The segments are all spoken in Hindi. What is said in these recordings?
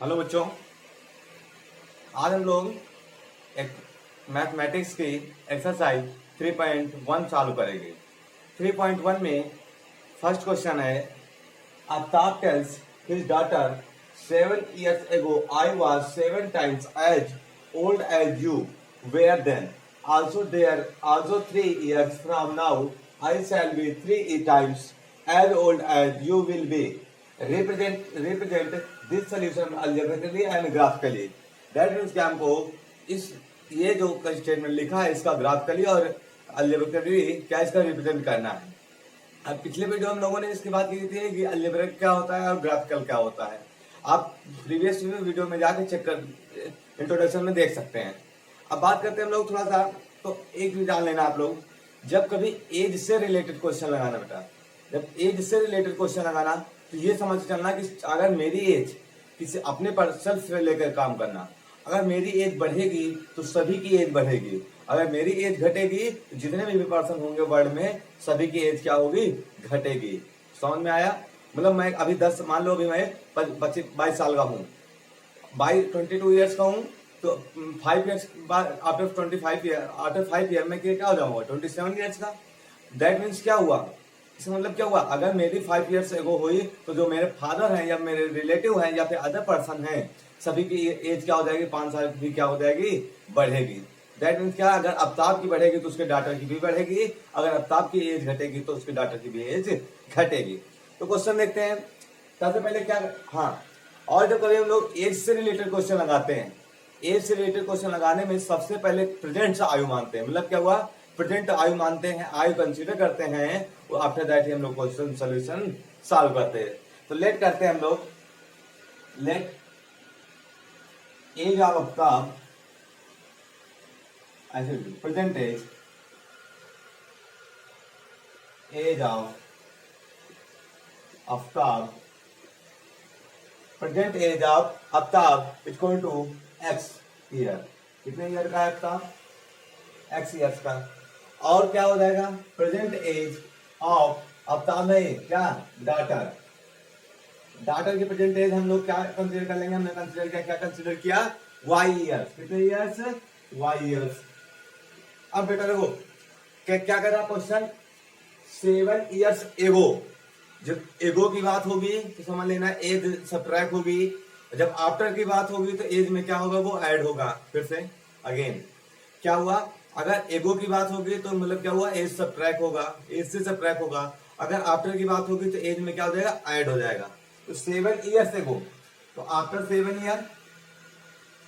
हेलो बच्चों, आज हम लोग एक मैथमेटिक्स की एक्सरसाइज 3.1 चालू करेंगे। 3.1 में फर्स्ट क्वेश्चन है, Aftab tales his daughter 7 years ago I was 7 times as old as you were then. Also 3 years from now I shall be 3 times as old as you will be. Represent this solution algebraically and graphically. That means कि हमको इस ये जो स्टेटमेंट लिखा है इसका ग्राफिकली और algebraically क्या इसका रिप्रेजेंट करना है। अब पिछले वीडियो हम लोगों ने इसकी बात की थी कि अलजेब्रिक क्या होता है और ग्राफिकल क्या होता है। आप प्रीवियस वीडियो में जाके चेक कर इंट्रोडक्शन में देख सकते हैं। अब बात करते हैं हम लोग थोड़ा सा, तो एक चीज जान लेना आप लोग, जब कभी एज से रिलेटेड क्वेश्चन लगाना बेटा, जब एज से रिलेटेड क्वेश्चन लगाना तो ये समझ चलना कि अगर मेरी एज किसी अपने पर्सन से लेकर काम करना, अगर मेरी एज बढ़ेगी तो सभी की एज बढ़ेगी, अगर मेरी एज घटेगी तो जितने भी पर्सन होंगे वर्ल्ड में सभी की एज क्या होगी, घटेगी। समझ में आया? मतलब मैं अभी 10 मान लो अभी मैं 22 साल का हूँ, 22 ईयर्स का हूँ, तो 5 ईयर्स बाद आफ्टर 5 ईयर में क्या हो जाऊंगा 27 ईयर्स का। दैट मीन्स क्या हुआ, इसका मतलब क्या हुआ, अगर मेरी 5 ईयर्स एगो हुई तो जो मेरे फादर हैं या मेरे रिलेटिव हैं या फिर अदर पर्सन हैं सभी की एज क्या हो जाएगी, 5 साल की क्या हो जाएगी, बढ़ेगी। दैट मीन्स क्या, अगर आफ्ताब की बढ़ेगी तो उसके डॉटर की भी बढ़ेगी, अगर आफ्ताब की एज घटेगी तो उसके डॉटर की भी एज घटेगी। तो क्वेश्चन देखते हैं। सबसे पहले क्या, हाँ, और जब कभी हम लोग एज से रिलेटेड क्वेश्चन लगाते हैं, एज से रिलेटेड क्वेश्चन लगाने में सबसे पहले प्रेजेंट आयु मानते हैं। मतलब क्या हुआ, प्रेजेंट आयु मानते हैं, आयु कंसीडर करते हैं, वो आफ्टर दैट ही हम लोग क्वेश्चन सोल्यूशन सॉल्व करते हैं। तो लेट करते हैं हम लोग, लेट एज ऑफ आफ्ताब, ऐसे present age of Aftab, present age of Aftab equal to x year. कितने ईयर का है आफ्ताब, एक्स ईयर्स का। और क्या हो जाएगा, प्रेजेंट एज ऑफ आफ्ताब है क्या, डॉटर, डॉटर की प्रेजेंट एज हम लोग क्या कंसीडर कर लेंगे, हमने कंसीडर किया, क्या कंसीडर किया, वाई ईयर्स। कितने ईयर्स, वाई ईयर्स। अब बेटा देखो क्या कर रहा क्वेश्चन, 7 years एगो, जब एगो की बात होगी तो समझ लेना एज सबट्रैक्ट होगी, जब आफ्टर की बात होगी तो एज में क्या होगा, वो ऐड होगा। फिर से अगेन क्या हुआ, अगर एगो की बात होगी तो मतलब क्या हुआ, एज सबट्रैक्ट होगा, एज से सबट्रैक्ट होगा, अगर आफ्टर की बात होगी तो एज में क्या हो जाएगा, ऐड हो जाएगा। तो 7 years एगो, तो after 7 year,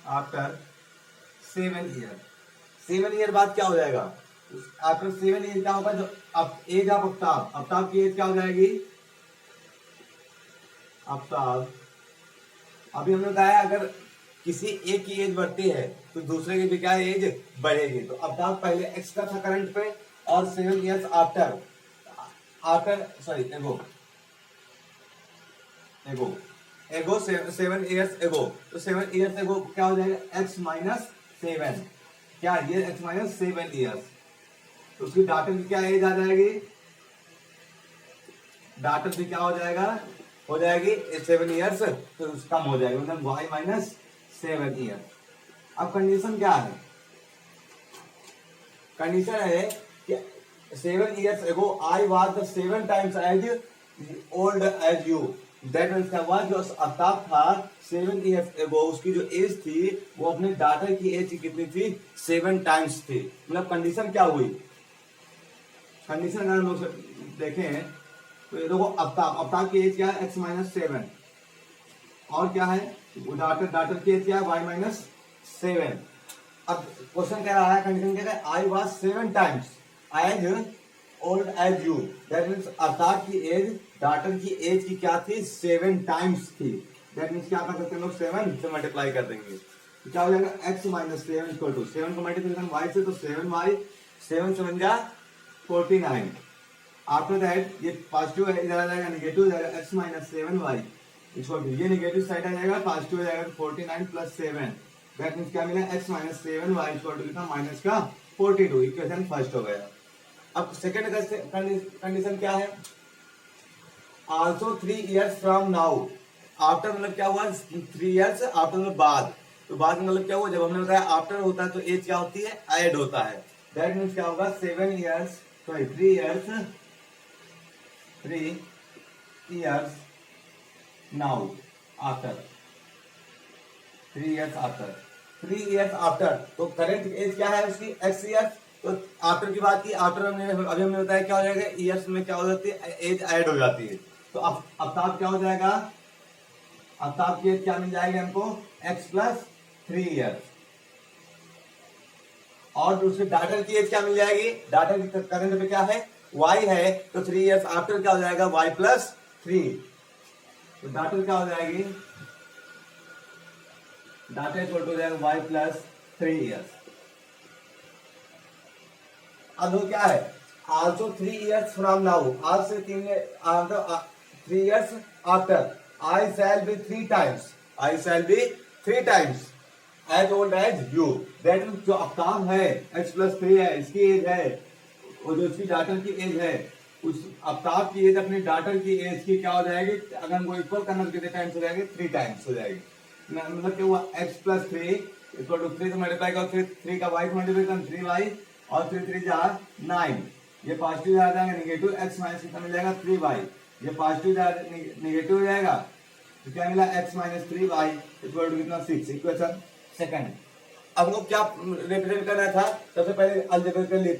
after 7 year, 7 year बाद क्या हो जाएगा, आफ्टर 7 year क्या होगा, जो अब एज ऑफ आफ्ताब, आफ्ताब की एज क्या हो जाएगी, आफ्ताब, अभी हमने बताया अगर किसी एक की एज बढ़ती है तो दूसरे की भी क्या एज बढ़ेगी। तो आफ्ताब पहले एक्स का था करंट पे, और 7 years आफ्टर, आफ्टर सॉरी एगो, एगो एगो 7 years एगो, तो 7 years एगो क्या हो जाएगा, एक्स माइनस 7, क्या ये एक्स माइनस 7 years, तो उसकी डॉटर की क्या एज आ जाएगी, डॉटर की क्या हो जाएगी 7 years, तो कम हो जाएगी, मतलब वाई माइनस 7 years। अब कंडीशन क्या है, कंडीशन है कि 7 years ago I was the 7 times as old as you. That means क्या हुआ, जो आफ्ताब था 7 years एगो, उसकी जो एज थी वो अपने डॉटर की एज कितनी थी, 7 times थी। मतलब कंडीशन क्या हुई, कंडीशन अगर हम लोग देखें तो ये देखो आफ्ताब की एज क्या है, एक्स माइनस 7, और क्या है डॉटर की एज क्या है, वाई माइनस 7। अब क्वेश्चन कह रहा है, कंडीशन कह रहा है I was 7 times as old as you. That means Aftab की एज डॉटर की एज की क्या थी, 7 times थी। दैट मीन्स क्या कर सकते हैं लोग, 7 से मल्टीप्लाई कर देंगे तो क्या हो जाएगा, एक्स माइनस 7 इक्वल टू 7 को मल्टीप्लीकेशन वाई से, तो 7y, 7 7 जा 49। आफ्टर दैट ये पॉजिटिव है, इधर आ जाएगा नेगेटिव हो जाएगा, x minus 7y equal to, ये नेगेटिव साइड आ जाएगा, पॉजिटिव हो जाएगा 49 प्लस 7। दैट मींस क्या मिला, x minus 7y equal to कितना, माइनस का 42। इक्वेशन फर्स्ट हो गया। अब सेकंड कंडीशन क्या है, also 3 years from now after मतलब क्या हुआ, 3 ईयर्स, आफ्टर मतलब बाद, तो बाद में मतलब क्या हुआ, जब हमने बताया आफ्टर होता है तो एज क्या होती है, ऐड होता है। दैट मीन्स क्या होगा, 7 years, sorry 3 years, 3 years now after, 3 years after, 3 years after, तो करेंट एज क्या है उसकी, x ईयर्स। तो आफ्टर की बात की, आफ्टर हमने अभी हमने बताया क्या हो जाएगा, ईयर्स में क्या हो जाती है, एज ऐड हो जाती है। तो अब आफ्ताब क्या हो जाएगा, आफ्ताब की एज क्या मिल जाएगी हमको, x प्लस 3 ईयर्स। और दूसरे डाटर की एज क्या मिल जाएगी, डाटर की करंट पे क्या है, y है, तो 3 ईयर्स आफ्टर क्या हो जाएगा, y प्लस 3। तो डाटर क्या हो जाएगी, डाटा इक्वल टू हो जाएगा y प्लस 3 ईयर्स। अब वो क्या है, आल्सो 3 ईयर्स फ्रॉम नाउ, आज से 3 years after, I shall be 3 times, I shall be 3 times as old as you. That means जो आफ्ताब है x प्लस 3 है, इसकी एज है, और जो इसकी डाटर की एज है, उस आफ्ताब की एज अपनी डाटर की एज की क्या हो जाएगी, अगर हमको इक्वल करना तो कितने टाइम्स हो जाएगी, 3 टाइम्स हो जाएगी। मतलब क्या हुआ, x प्लस 3 इक्वल टू 3 तो मल्टीप्लाई करो, 3 का y मल्टीप्लाई करो 3y, और 3 3 जा 9, ये पॉजिटिव जा जाएगा, नेगेटिव x माइनस कितना मिल जाएगा 3y, ये पॉजिटिव जा नेगेटिव हो जाएगा, तो क्या मिला x minus 3y equal to कितना 6। Equation second. अब हमको क्या रिप्रेजेंट करना था, सबसे पहले अलजेब्रा कर ली,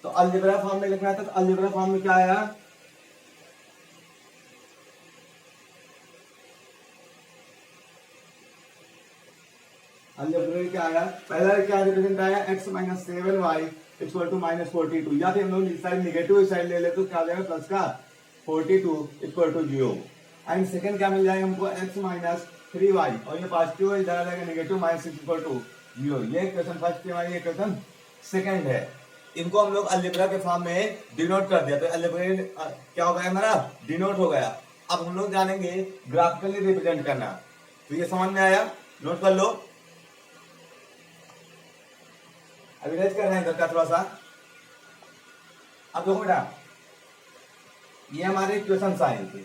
तो अलजेब्रा फॉर्म में लिखना था, तो अलजेब्रा फॉर्म में क्या आया, अलजेब्रा क्या आया, पहला क्या रिप्रेजेंट आया, x minus 7y equal to minus 42, या फिर हम लोग इस साइड निगेटिव साइड ले ले तो क्या हो जाएगा, प्लस का 42 इक्वल टू 0। एंड सेकंड क्या मिल जाएगा हमको, x माइनस 3y, और ये पॉजिटिव है, इधर आ जाएगा नेगेटिव माइनस 6 इक्वल टू 0। ये क्वेश्चन फर्स्ट है, ये क्वेश्चन सेकंड है। इनको हम लोग अलजेब्रा के फॉर्म में डिनोट कर दिया, तो अलजेब्रा क्या हो गया हमारा, डिनोट हो गया। अब हम लोग जानेंगे ग्राफिकली रिप्रेजेंट करना, तो ये समझ में आया, नोट कर लो। अभी रेज कर रहे हैं इधर का थोड़ा सा। अब देखो बेटा, ये हमारे इक्वेशन आए थे,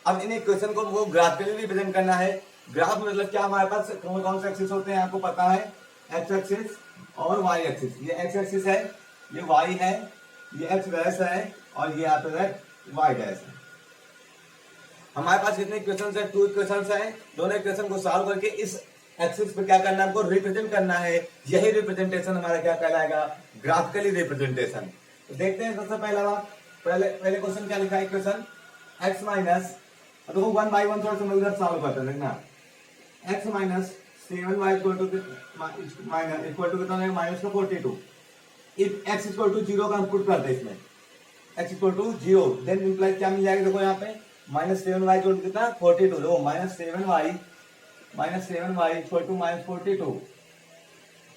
अब इन इक्वेशन को हमको ग्राफिकली रिप्रेजेंट करना है। ग्राफ मतलब क्या, हमारे पास कौन कौन से एक्सिस होते हैं आपको पता है, एक्स एक्सिस और वाई एक्सिस। ये एक्स एक्सिस है, ये वाई है, ये एक्स डैश है, और ये आपका वाई डैश है। हमारे पास कितने इक्वेशन है, 2 इक्वेशन है। दोनों इक्वेशन को सॉल्व करके इस एक्सिस पे क्या करना है, हमको रिप्रेजेंट करना है। यही रिप्रेजेंटेशन हमारा क्या कहलाएगा, ग्राफिकली रिप्रेजेंटेशन। तो देखते हैं सबसे पहला बात, पहले क्वेश्चन क्या लिखा है, इक्वेशन x माइनस, देखो 1 बाई 1 थोड़ा सा मैं उधर सॉल्व करते हैं, देखना x minus 7y equal to कितना है, माइनस का 42। इफ x इक्वल टू 0 का हम पुट करते हैं इसमें, x equal to 0, then imply क्या मिल जाएगा, देखो यहाँ पे माइनस 7y इक्वल टू कितना 42, देखो minus 7y equal to minus 42,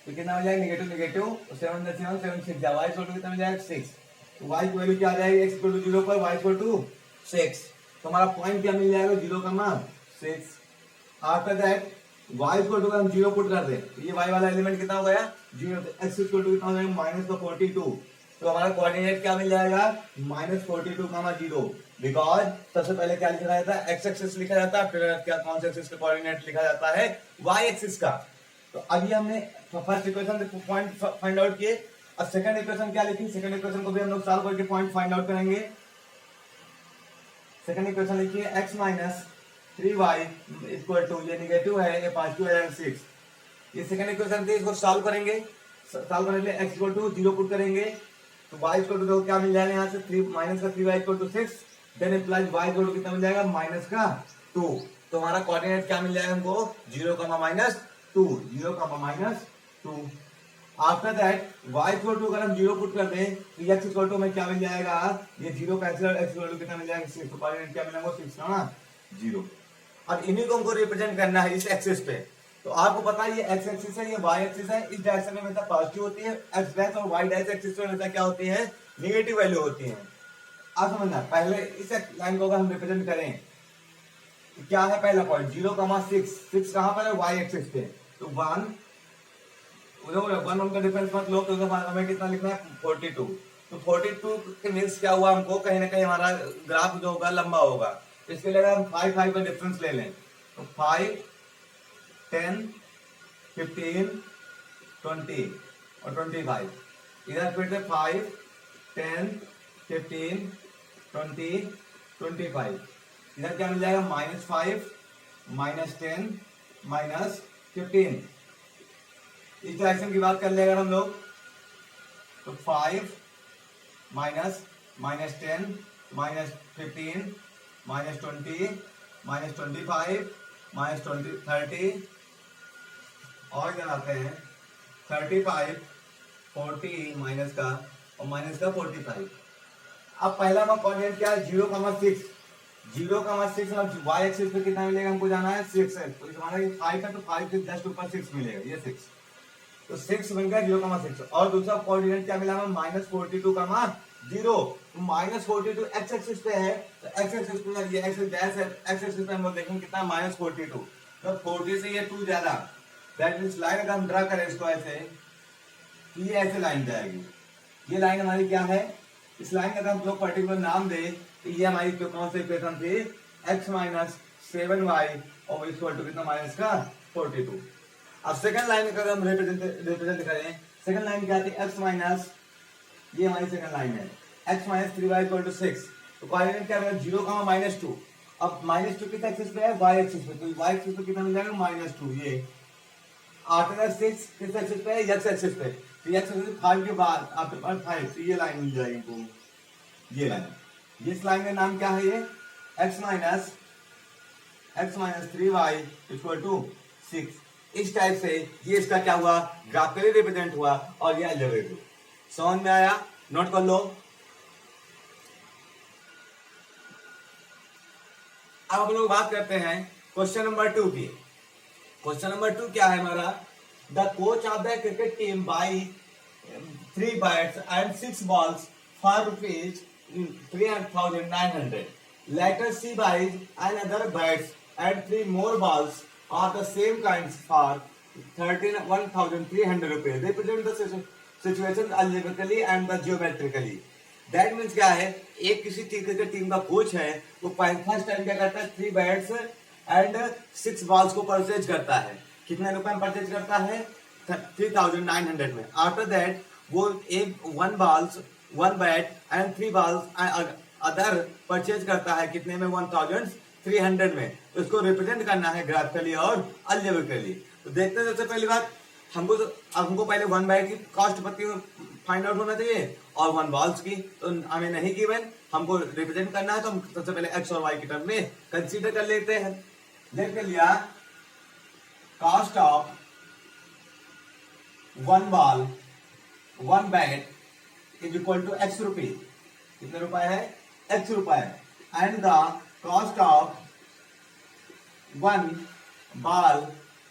तो कितना हो जाएगा, नेगेटिव नेगेटिव, 7 7 6 जा, y इक्वल टू कितना मिल जाएगा 6। तो y की वैल्यू क्या आ जाएगी, x इक्वल टू 0 पर y इक्वल टू 6, तो हमारा पॉइंट क्या मिल जाएगा, 0 का मान 6। After that y equal to का हम 0 पुट कर दें, तो ये y वाला एलिमेंट कितना हो गया 0, तो x इक्वल टू कितना हो जाएगा माइनस का 42, तो हमारा कोऑर्डिनेट क्या मिल जाएगा, माइनस 42 का 0। बिकॉज सबसे पहले क्या लिखा जाता है, x एक्सिस लिखा जाता है, फिर क्या कौन से एक्सिस का कोऑर्डिनेट लिखा जाता है, y एक्सिस का। तो अभी हमने first equation point find out किए, अब सेकंड इक्वेशन क्या लिखी, सेकंड इक्वेशन को भी हम लोग सॉल्व करके पॉइंट फाइंड आउट करेंगे। सेकंड इक्वेशन लिखिए x minus 3y equal to, ये नेगेटिव है, ये पॉजिटिव है 6। ये सेकंड इक्वेशन थी, इसको सॉल्व करेंगे, सॉल्व करने के लिए x इक्वल टू 0 पुट करेंगे, तो y इक्वल टू देखो क्या मिल जाएगा यहाँ से 3 माइनस का 3y equal to 6, then implies y equal to कितना मिल जाएगा माइनस का 2। तो हमारा कोऑर्डिनेट क्या मिल जाएगा हमको 0 minus 2, 0 minus 2। After that y equal to अगर हम 0 पुट कर दें तो x इक्वल टू में क्या मिल जाएगा, ये 0 कैंसिल, x इक्वल टू कितना मिल जाएगा 6, तो कोऑर्डिनेट क्या मिलेगा 6 ना 0। अब इन्हीं को हमको रिप्रेजेंट करना है इस एक्सिस पे, तो आपको पता है ये x एक्सिस है, ये y एक्सिस है, इस डायरेक्शन में हमेशा पॉजिटिव होती है, x डैश और y डैश एक्सिस में हमेशा क्या होती है, नेगेटिव वैल्यू होती है। आप समझना, पहले इस लाइन को अगर हम रिप्रेजेंट करें तो क्या है पहला पॉइंट 0,6 कहां पर है, y एक्सिस पे, तो 1 उनका डिफरेंस मत लो, तो हमें कितना लिखना है 42। तो 42 के मीन्स क्या हुआ, हमको कहीं ना कहीं हमारा ग्राफ जो होगा लंबा होगा, इसके लिए अगर हम 5 का डिफरेंस ले लें तो 5, 10, 15, 20 और 25। इधर फिर से 5, 10, 15, 20, 25। इधर क्या मिल जाएगा? -5, -10, -15। इस डायरेक्शन की बात कर ले अगर हम लोग तो 5 माइनस -10 -15 -20 -25 -20 30 और इधर आते हैं 35 40 माइनस का और माइनस का 45। अब पहला हमारा कोऑर्डिनेट क्या है? 0,6। 0,6 मतलब y एक्सिस पे कितना मिलेगा हमको जाना है? 6 है। तो हमारा ये 5 है तो 5 से जस्ट ऊपर 6 मिलेगा, ये 6। तो 6 बन गया 0,6। और दूसरा कोऑर्डिनेट क्या मिला हमें? -42, 0। तो -42 x एक्सिस पे है तो x एक्सिस पे ये x डैश है, x एक्सिस पे हम लोग देखेंगे कितना? -42। तो 40 से ये 2 ज्यादा, दैट मींस लाइन अगर हम ड्रा करें इसको ऐसे, तो ये ऐसे लाइन जाएगी। ये लाइन हमारी क्या है? इस लाइन का अगर हम लोग पर्टिकुलर नाम दे तो ये हमारी कौन सी इक्वेशन थी? x माइनस 7y और इक्वल टू कितना? माइनस का 42। अब सेकंड लाइन अगर हम रिप्रेजेंट करें, सेकंड लाइन क्या थी? x माइनस, ये हमारी सेकंड लाइन है, x minus 3y equal to 6। तो कोऑर्डिनेट क्या होगा? 0,-2। अब -2 किस एक्सिस पे है? y एक्सिस पे। तो y एक्सिस पे कितना मिल जाएगा? -2। ये आफ्टर 6 किस एक्सिस पे है? x एक्सिस पे। तो x एक्सिस 5 के बाद आफ्टर 5 तो ये लाइन मिल जाएगी हमको, ये लाइन। इस लाइन का नाम क्या है? ये x minus 3y equal to 6। इस टाइप से ये इसका क्या हुआ? ग्राफिकली रिप्रेजेंट हुआ और ये अलजेब्रिक। समझ में आया? नोट कर लो। अब हम लोग बात करते हैं क्वेश्चन नंबर 2 की। क्वेश्चन नंबर 2 क्या है हमारा? The coach of the cricket team by 3 bats and 6 balls for rupees 3,900. Later she buys another bats and 3 more balls of the same kinds for 1,300 rupees. Represent the situation algebraically and the geometrically. That means क्या है? एक किसी क्रिकेट टीम का कोच है, वो फर्स्ट टाइम क्या करता है? 3 बैट्स एंड 6 बॉल्स को परचेज करता है। कितने रुपए में परचेज करता है? 3,900 में। आफ्टर दैट वो एक 1 bat and 3 balls other purchase करता है कितने में? 1,300 में। तो इसको रिप्रेजेंट करना है ग्राफिकली और अलजेब्रिकली। तो देखते हैं सबसे पहली बात, हमको पहले 1 बैट की कॉस्ट फाइंड आउट होना चाहिए और 1 बॉल्स की तो हमें नहीं गिवन, हमको रिप्रेजेंट करना है। तो हम सबसे पहले एक्स और वाई की टर्म में कंसीडर कर लेते हैं। देख लिया, cost of 1 ball 1 bat is equal to x rupees. कितने रुपए है? x रुपए। And the cost of 1 ball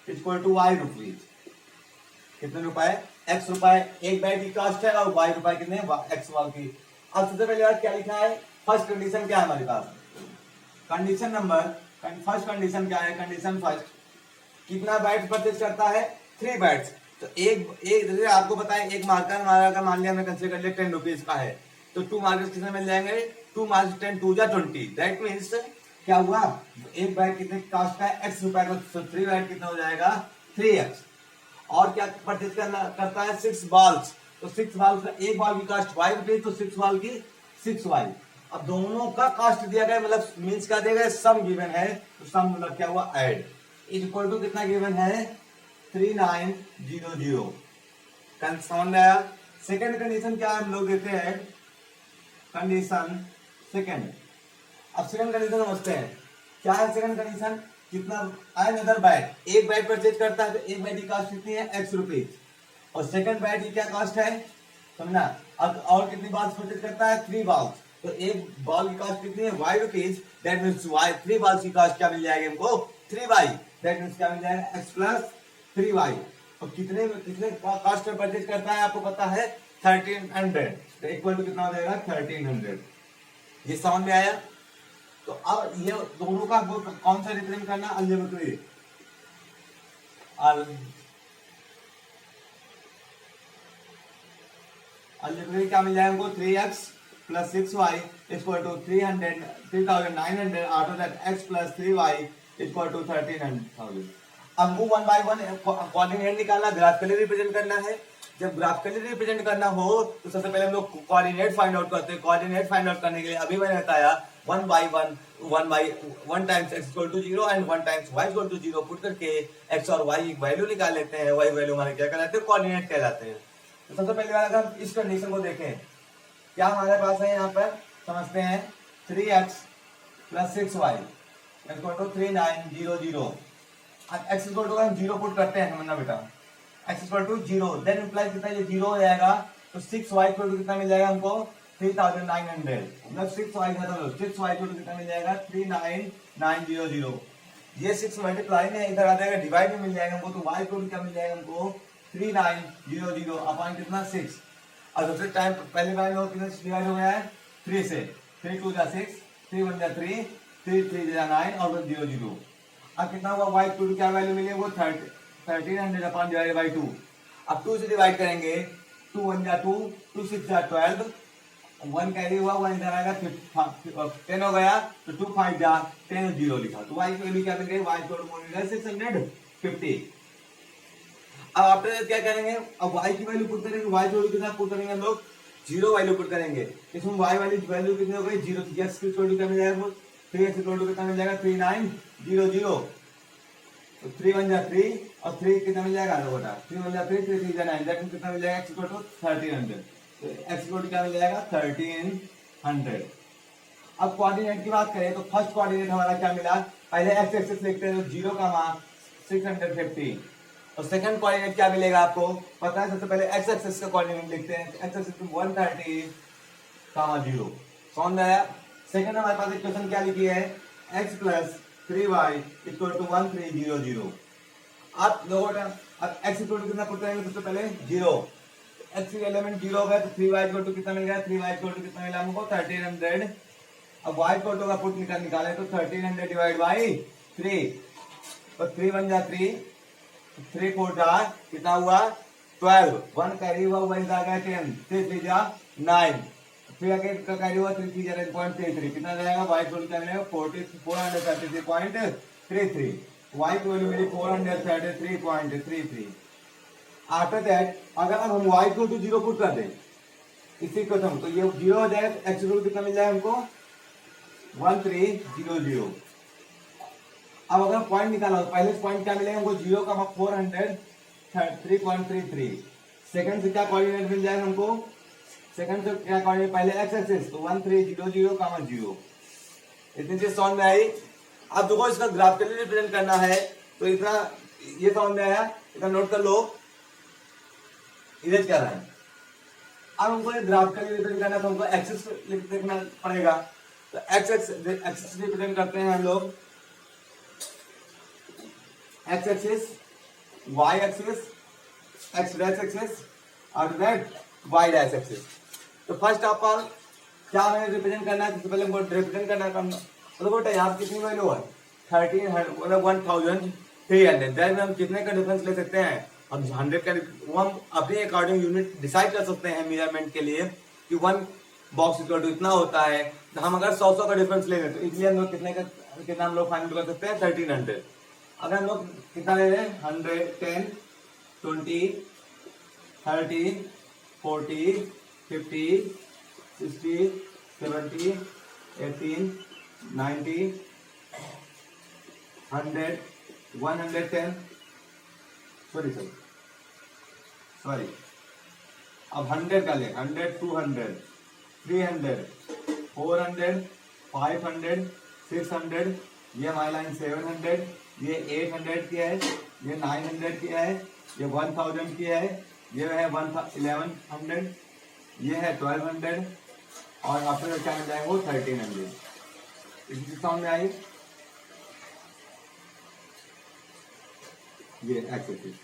equal to y rupees. कितने रुपए? x रुपए एक बैट की कॉस्ट है और y रुपए कितने? x बॉल की। अब सबसे पहले बात क्या लिखा है? फर्स्ट कंडीशन क्या है हमारे पास? कंडीशन नंबर फर्स्ट कंडीशन क्या है? कंडीशन फर्स्ट, कितना बैट्स परचेज करता है? 3 बैट्स। तो एक जैसे आपको बताएं, एक मार्कर हमारा का मान लिया हमने कंसीडर कर लिया 10 रुपीज का है, तो 2 मार्कर्स कितने मिल जाएंगे? 2 मार्क्स 10 2 जा 20। दैट मीन्स क्या हुआ? एक बैट कितने कॉस्ट का है? x रुपए का। तो 3 बैट कितना हो जाएगा? 3x। और क्या परचेज करता है? 6 बॉल्स। तो 6 बॉल्स का एक बॉल की कॉस्ट y रुपीज, तो 6 बॉल की 6y। अब दोनों का कॉस्ट दिया गया, मतलब मीन्स क्या दिया गया? सम गिवन है, तो सम मतलब क्या हुआ? ऐड। इक्वल टू कितना गिवन है? 3900। समझ आया? सेकेंड कंडीशन क्या हम लोग देते हैं? Condition second. अब सेकंड कंडीशन समझते हैं, क्या है सेकंड कंडीशन? कितना? अनदर बैट, एक बैट परचेज करता है तो एक बैट की कॉस्ट कितनी है? x rupees. और सेकंड बैट की क्या कॉस्ट है? समझना? अब और कितनी बॉल्स परचेज करता है? 3 बॉल्स। तो एक बॉल की कॉस्ट कितनी है? y rupees. That means y 3 balls की कॉस्ट क्या मिल जाएगी हमको? 3y। दैट मींस क्या मिल जाएगा? x plus 3y। और कितने कॉस्ट में परचेज करता है आपको पता है? 1300। तो इक्वल टू कितना हो जाएगा? 1300। ये समझ में आया? तो अब ये दोनों का कौन सा रिप्रेजेंट करना? अलजेब्रिकली। अलजेब्रिकली क्या मिल जाएगा हमको? 3x plus 6y is equal to 3900. After that x plus 3y is equal to 1300. अब हमको 1 by 1 कोऑर्डिनेट निकालना, ग्राफिकली रिप्रेजेंट करना है। जब ग्राफिकली रिप्रेजेंट करना हो तो सबसे पहले हम लोग कोऑर्डिनेट फाइंड आउट करते हैं। कोऑर्डिनेट फाइंड आउट करने के लिए अभी मैंने बताया 1 by 1 times x equal to 0 and 1 times y equal to 0 put करके x और y की वैल्यू निकाल लेते हैं। y वैल्यू हमारे क्या कहलाते हैं, कोऑर्डिनेट कहलाते हैं। तो सबसे पहले वाला हम इस कंडीशन को देखें, क्या हमारे पास है यहाँ पर, समझते हैं 3x plus 6y equal to 3900। अब x equal to हम 0 पुट करते हैं, समझना बेटा, x equal to 0 then imply कितना, ये 0 हो जाएगा तो 6y equal to कितना मिल जाएगा हमको 3900। मतलब 6y equal to कितना मिल जाएगा 39900। ये 6 मल्टीप्लाई में इधर आ जाएगा, डिवाइड में मिल जाएगा हमको, तो y equal to क्या मिल जाएगा हमको 3900 अपॉन कितना 6। और दूसरे टाइम पहले बार में कितना डिवाइड हो गया है 3 से, 3 2 जा 6, 3 1 जा 3, 3 3 जा 9 और 0 0। अब कितना हुआ y equal to क्या वैल्यू मिली, वो 1300 अपॉन डिवाइडेड बाय 2। अब 2 से डिवाइड करेंगे, 2 1 जा 2, 2 6 जा 12, 1 कैरी हुआ, 1 इधर आएगा 10 हो गया, तो 2 5 जा 10 0 लिखा, तो y की वैल्यू क्या मिल गई, y equal to मिल गया 650। अब आफ्टर क्या करेंगे, अब y की वैल्यू पुट करेंगे, y की वैल्यू कितना पुट करेंगे हम लोग, 0 वैल्यू पुट करेंगे। इसमें y वाली वैल्यू कितनी हो गई 0, x की वैल्यू क्या मिल जाएगा, 3x की वैल्यू कितना मिल जाएगा 3900। तो 3 1 जा 3 और 3 कितना मिल जाएगा, लो बेटा 3 1 जा 3, 3 3 जा 9, दैट मींस कितना मिल जाएगा x इक्वल टू 1300। तो x इक्वल टू क्या मिल जाएगा 1300। अब कोऑर्डिनेट की बात करें तो फर्स्ट कोऑर्डिनेट हमारा क्या मिला, पहले x एक्सिस लिखते हैं तो 0 का मान 650 और सेकंड कोऑर्डिनेट क्या मिलेगा आपको पता है, सबसे पहले x एक्सिस का कोऑर्डिनेट लिखते हैं, x एक्सिस 130 0 कौन आया। सेकंड हमारे पास इक्वेशन क्या लिखी है, x plus 3y equal to 1300। अब देखो बेटा, अब x इक्वल टू कितना पुट करेंगे, सबसे पहले 0, x की एलिमेंट 0 हो गया तो 3y इक्वल टू कितना मिल गया, 3y इक्वल टू कितना मिला हमको 1300। अब y इक्वल टू का पुट निकाले तो 1300 डिवाइड बाय 3, तो 3 1 जा 3, 3 4 जा कितना हुआ 12, 1 कैरी हुआ, 1 आ गया 10, 3 3 जा 9, फिर आगे का कैरी हुआ 3 3 जा 0.33, कितना जाएगा y इक्वल टू क्या मिलेगा 433.33, y की वैल्यू मिली 433.33। आफ्टर दैट अगर हम y इक्वल टू 0 पुट कर दें इसी इक्वेशन, तो ये 0 हो जाएगा, x इक्वल टू कितना मिल जाएगा हमको 1300। अब अगर पॉइंट निकाला तो पहले पॉइंट क्या मिलेगा हमको 0 का 403.33, सेकंड से क्या कोऑर्डिनेट मिल जाएगा हमको, सेकंड से क्या कोऑर्डिनेट, पहले x एक्सिस तो 1300, 0 इतनी चीज समझ में आई। अब देखो इसका ग्राफिकली रिप्रेजेंट करना है तो इतना ये समझ में आया, इतना नोट कर लो इधर क्या रहा है। अब हमको ग्राफिकली रिप्रेजेंट करना है तो हमको एक्सिस लिखना पड़ेगा, तो एक्स एक्सिस रिप्रेजेंट करते हैं हम लोग, x axis, y axis, x dash axis और दैट वाई डैश एक्सिस। तो फर्स्ट ऑफ ऑल क्या हमें रिप्रेजेंट करना है, सबसे पहले हमको रिप्रेजेंट करना है, तो बेटा यहाँ कितनी वैल्यू है 1300 मतलब 1300, दैट हम कितने का डिफरेंस ले सकते हैं, हम 100 का, वो हम अपने अकॉर्डिंग यूनिट डिसाइड कर सकते हैं मेजरमेंट के लिए कि 1 बॉक्स इक्वल टू इतना होता है। तो हम अगर 100 का डिफरेंस ले लें तो इसलिए हम लोग कितना हम लोग फाइंड कर सकते हैं 1300। अगर हम लोग कितना ले रहे हैं 100, 10, 20, 30, 40, 50, 60, 70, 80, 90, 100, 110, सॉरी अब 100 का ले, 100, 200, 300, 400, 500, 600, ये हमारी लाइन 700, ये 800 की है, ये 900 की है, ये 1000 की है, ये है 1100, ये है 1200 और आपको क्या मिल जाएगा वो 1300। इसी समझ में आई ये एक्सिस।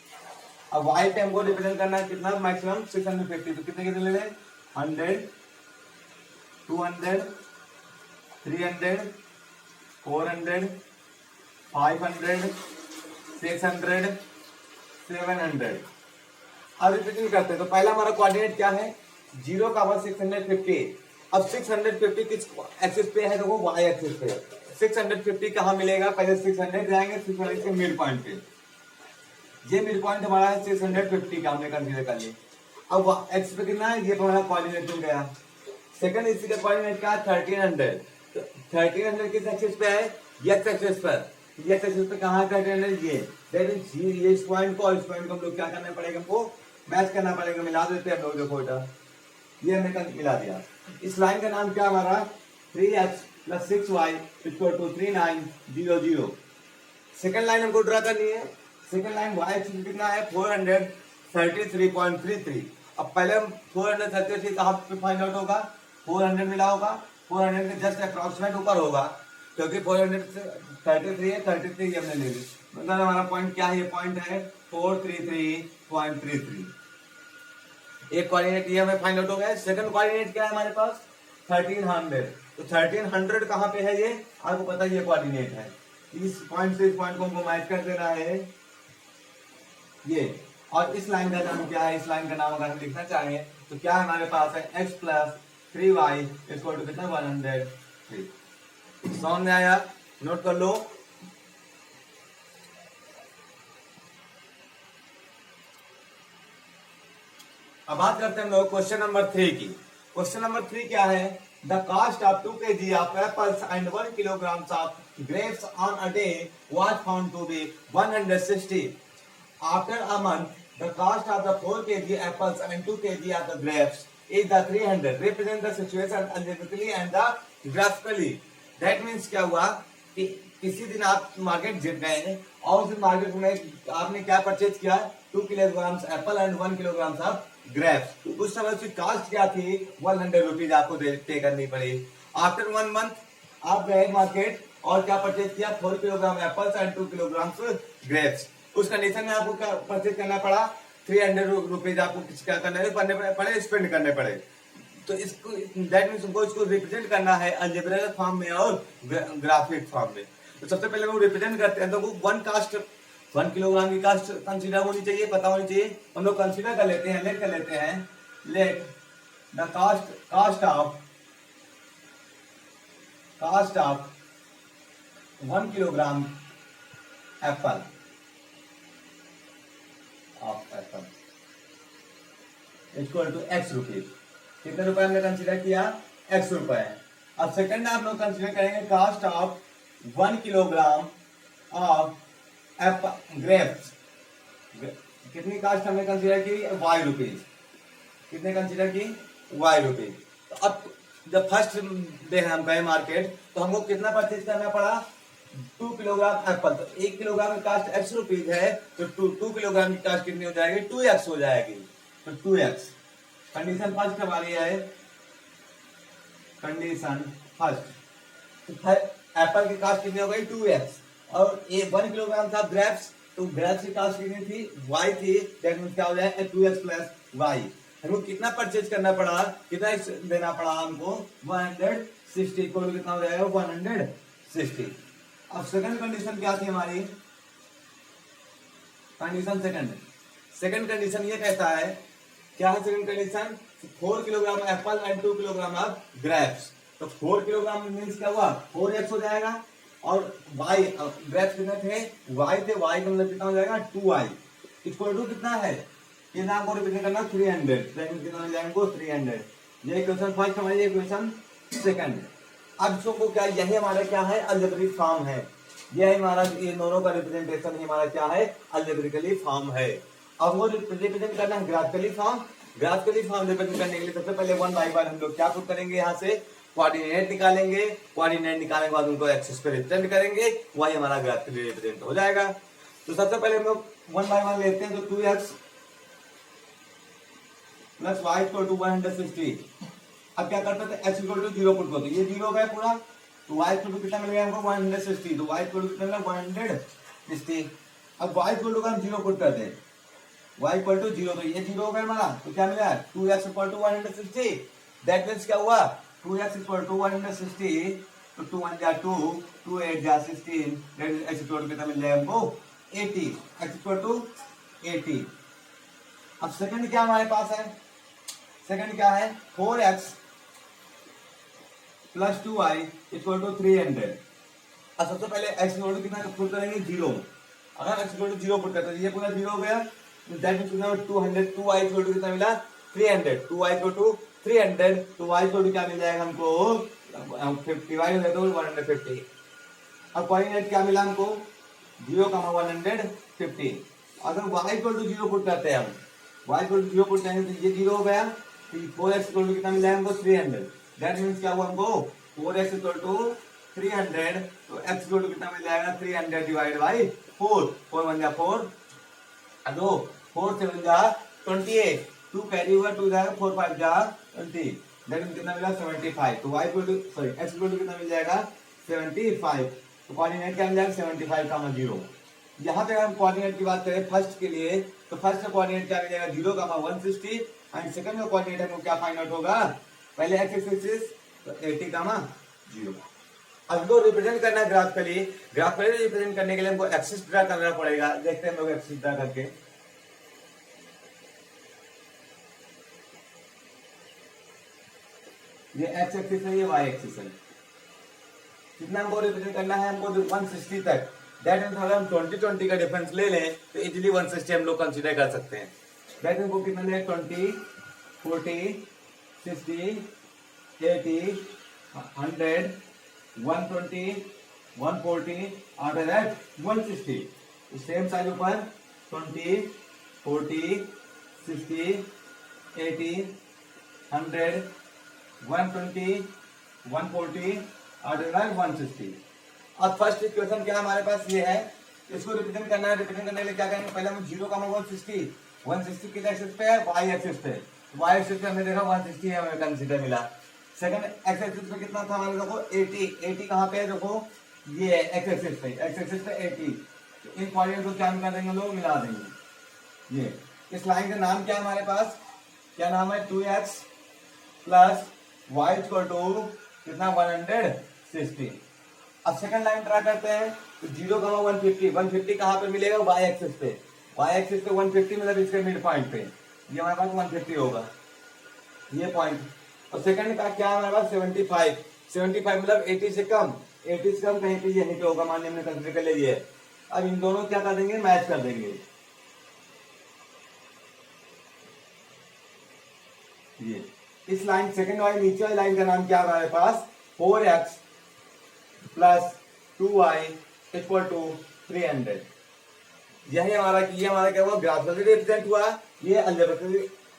अब वाई पे हमको रिप्रेजेंट करना है कितना मैक्सिमम 650, तो कितने कितने ले लें 100, 200, 300, 400, 500, 600, 700। अब रिप्रेजेंट करते हैं तो पहला हमारा कोऑर्डिनेट क्या है 0 का 650, अब 650 किस एक्सिस पे है, देखो वाई एक्सिस पे। 650 कहाँ मिलेगा, पहले 600 जाएंगे, 600 के मिड पॉइंट पे। ये मिड पॉइंट हमारा है 650 का, हमने कंसीडर कर लिया। अब एक्स पे कितना है, ये हमारा कोऑर्डिनेट मिल गया। सेकंड इसी का कोऑर्डिनेट क्या है, 1300। तो 1300 किस एक्सिस पे है, एक्स एक्सिस पर। ये एक्स एक्सिस पे कहाँ है 1300, ये। दैट मींस ये इस पॉइंट को और इस पॉइंट को हम लोग क्या करना पड़ेगा, हमको मैच करना पड़ेगा, मिला देते हैं हम लोग। देखो बेटा ये हमने मिला दिया। इस लाइन का नाम क्या हमारा, 3x + 6y = 3900। सेकंड लाइन हमको ड्रा करनी है। सेकंड लाइन y एक्सिस कितना है, 433.33। अब पहले हम 433 कहाँ पे फाइंड आउट होगा, 400 मिला होगा, 400 के जस्ट अप्रॉक्सीमेट ऊपर होगा, क्योंकि 400 से 33 है, 33 हमने ले ली। मतलब हमारा पॉइंट क्या है, ये पॉइंट है 433.33। एक कोऑर्डिनेट ये हमें फाइंड आउट हो गया। सेकंड कोऑर्डिनेट क्या है हमारे पास, 1300। तो 1300 कहाँ पे है, ये आपको पता है, ये कोऑर्डिनेट है। इस पॉइंट से इस पॉइंट को हमको मैच कर देना है ये। और इस लाइन का नाम क्या है, इस लाइन का नाम अगर हम लिखना चाहें तो क्या हमारे पास है, x + 3y = कितना, 103। समझ में आया, नोट कर लो। अब बात करते हैं हम लोग क्वेश्चन नंबर 3 की। क्वेश्चन नंबर 3 क्या है, the cost of 2 kg of apples and 1 kilogram of grapes on a day was found to be 160। After a month the cost of the 4 kg apples and 2 kg of the grapes is the 300। Represent the situation algebraically and the graphically. That means क्या हुआ कि किसी दिन आप मार्केट जीत गए हैं और उस दिन मार्केट में आपने क्या परचेज किया, 2 kilogram Apple and 1 kilogram of grapes. उस समय उसकी कास्ट क्या थी, 100 रुपीज आपको पे करनी पड़ी। आफ्टर 1 मंथ आप गए मार्केट और क्या परचेज किया, 4 kilogram apples and 2 kilogram grapes. उस कंडीशन में आपको क्या परचेज करना पड़ा, 300 रुपीज आपको क्या करना पड़े, स्पेंड करने पड़े। तो इसको दैट मींस उनको इसको रिप्रेजेंट करना है अलजेब्रिकल फॉर्म में और ग्राफिक फॉर्म में। तो सबसे पहले वो रिप्रेजेंट करते हैं, तो वो 1 किलोग्राम की कास्ट कंसीडर होनी चाहिए, पता होनी चाहिए। हम लोग कंसीडर कर लेते हैं, लेट कर लेते हैं, let the cost of 1 kilogram apple equal to x rupees. कितने रुपए हमने कंसीडर किया, x रुपए। अब सेकंड आप लोग कंसीडर करेंगे cost of 1 kilogram of apple grapes. कितनी कास्ट हमने कंसीडर की, y रुपीज। कितने कंसीडर की, y रुपीज। तो अब जब फर्स्ट डे हम गए मार्केट तो हमको कितना परचेज करना पड़ा, 2 किलोग्राम एप्पल। तो 1 किलोग्राम की कास्ट x रुपीज है, तो 2 किलोग्राम की कास्ट कितनी हो जाएगी, 2x हो जाएगी। तो 2x कंडीशन फर्स्ट हमारी है, कंडीशन फर्स्ट। तो एप्पल की कास्ट कितनी हो गई, 2x। और ये 1 किलोग्राम था ग्रेप्स, तो ग्रेप्स की कास्ट कितनी थी, y थी। दैट मींस क्या हो जाएगा, 2x + y। हमको कितना परचेज करना पड़ा, कितना देना पड़ा हमको, 160 को कितना हो जाएगा, 160। अब सेकंड कंडीशन क्या थी हमारी, कंडीशन सेकंड कंडीशन ये कहता है, क्या है second condition, 4 kilogram Apple and 2 kilogram of grapes. तो 4 किलोग्राम मीन्स क्या हुआ, 4x हो जाएगा। और y ग्रेप्स कितने थे, y थे, y का मतलब कितना हो जाएगा, 2y इक्वल टू कितना है, ये नाम को रिप्रेजेंट करना 300। कितना हो जाएगा, 300। ये क्वेश्चन फर्स्ट हमारी, ये क्वेश्चन सेकंड। अब इसको क्या, यही हमारा क्या है, अलजेब्रिक फॉर्म है। ये हमारा, ये दोनों का रिप्रेजेंटेशन ही हमारा क्या है, अलजेब्रिकली फॉर्म है। अब वो रिप्रेजेंट करना है graphically form. Graphically form represent करने के लिए सबसे पहले 1 बाय 1 हम लोग क्या पुट करेंगे, यहाँ से कोऑर्डिनेट निकालेंगे। कोऑर्डिनेट निकालने के बाद उनको एक्सिस पे रिप्रेजेंट करेंगे, वही हमारा ग्राफिकली रिप्रेजेंट हो जाएगा। तो सबसे पहले हम लोग 1 बाय 1 लेते हैं। तो 2x + y = 160। अब क्या करते थे, x = 0 पुट करते, ये 0 गया पूरा। तो y = कितना मिल गया हमको, 160। तो y = कितना मिला, 160। अब y = हम 0 पुट करते हैं, y = 0, तो ये 0 हो गया हमारा। तो क्या मिला, 2x = 160। दैट मींस क्या हुआ, 2x = 160। तो 2 1 जा 2, 2 8 जा 16। दैट मींस x = कितना मिल जाएगा हमको, 80। x = 80। अब सेकंड क्या हमारे पास है, सेकंड क्या है, 4x plus 2y equal to 300। अब सबसे पहले x इक्वल टू कितना पुट करेंगे 0। अगर x इक्वल टू 0 पुट करते हैं ये पूरा 0 हो गया, दैट मींस कितना 200, 2y इक्वल टू कितना मिला 300, 2y इक्वल टू 300, तो y इक्वल टू क्या मिल जाएगा हमको 50y हो जाए तो 150। अब कोऑर्डिनेट क्या मिला हमको 0,150। अगर y इक्वल टू 0 पुट करते हैं हम, y इक्वल टू 0 पुट करेंगे तो ये 0 हो गया, तो 4x इक्वल टू कितना मिल जाएगा हमको 300। दैट मींस क्या हुआ हमको 4x इक्वल टू 300, तो x इक्वल टू कितना मिल जाएगा 300 डिवाइड बाई 4, 4 1 जा 4, दो 4 7 जा 28, 2 कैरी हुआ 2 जाएगा 4 5 जा 20, दैट मींस कितना मिला 75। तो y equal to sorry x equal to कितना मिल जाएगा 75। तो कोऑर्डिनेट क्या मिल जाएगा 75,0। यहाँ पे हम कोऑर्डिनेट की बात करें फर्स्ट के लिए, तो फर्स्ट का कोऑर्डिनेट क्या मिल जाएगा 0,160 एंड सेकंड का कोऑर्डिनेट हमको क्या फाइंड आउट होगा, पहले x एक्सिस तो 80,0। अब इसको रिप्रेजेंट करना है ग्राफिकली, ग्राफिकली रिप्रेजेंट करने के लिए हमको एक्सिस ड्रा करना पड़ेगा। देखते हैं हम लोग एक्सिस ड्रा करके। ये x एक्सिस है, ये y एक्सिस है। कितना हमको रिप्रेजेंट करना है हमको 160 तक। दैट मींस अगर हम 20 का डिफरेंस ले लें तो इजीली 160 हम लोग कंसीडर कर सकते हैं। दैट मींस हमको कितना ले 20 40 60 80 100 120 140 आफ्टर दैट 160। सेम साइड ऊपर 20 40 60 80 100 120 140 आफ्टर दैट 160। अब फर्स्ट इक्वेशन क्या हमारे पास ये है, इसको रिप्रेजेंट करना है। रिप्रेजेंट करने के लिए क्या करेंगे, पहले हम 0,160 160 किस एक्सिस पे है y एक्सिस पे, y एक्सिस पे हमने देखा 160 हमें कंसीडर मिला। सेकंड एक्स एक्सिस पे कितना था हमारे देखो 80, 80 कहाँ पे है देखो ये एक्स एक्सिस पे, एक्स एक्सिस पे 80। तो इन कोऑर्डिनेट को क्या कर देंगे लोग मिला देंगे। ये इस लाइन का नाम क्या है हमारे पास, क्या नाम है 2x plus y equal to कितना 160। अब सेकंड लाइन ट्राई करते हैं, तो 0,150 150 कहाँ पे मिलेगा y एक्सिस पे, y एक्सिस पे 150 मतलब इसके मिड पॉइंट पे, ये हमारे पास 150 होगा ये पॉइंट। और सेकंड का क्या हमारे पास 75 मतलब 80 से कम, 80 से कम कहीं पे यहीं पे होगा, मान हमने कंसीडर कर लिया है। अब इन दोनों क्या कर देंगे मैच कर देंगे। ये इस लाइन सेकंड वाली नीचे वाली लाइन का नाम क्या है हमारे पास 4x plus 2y equal to 300। यही हमारा ये हमारा क्या हुआ ग्राफिकली रिप्रेजेंट हुआ, ये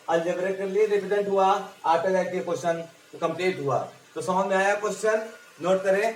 अलजेब्रिकली रिप्रेजेंट हुआ। आफ्टर दैट ये क्वेश्चन कंप्लीट हुआ। तो समझ में आया क्वेश्चन, नोट करें।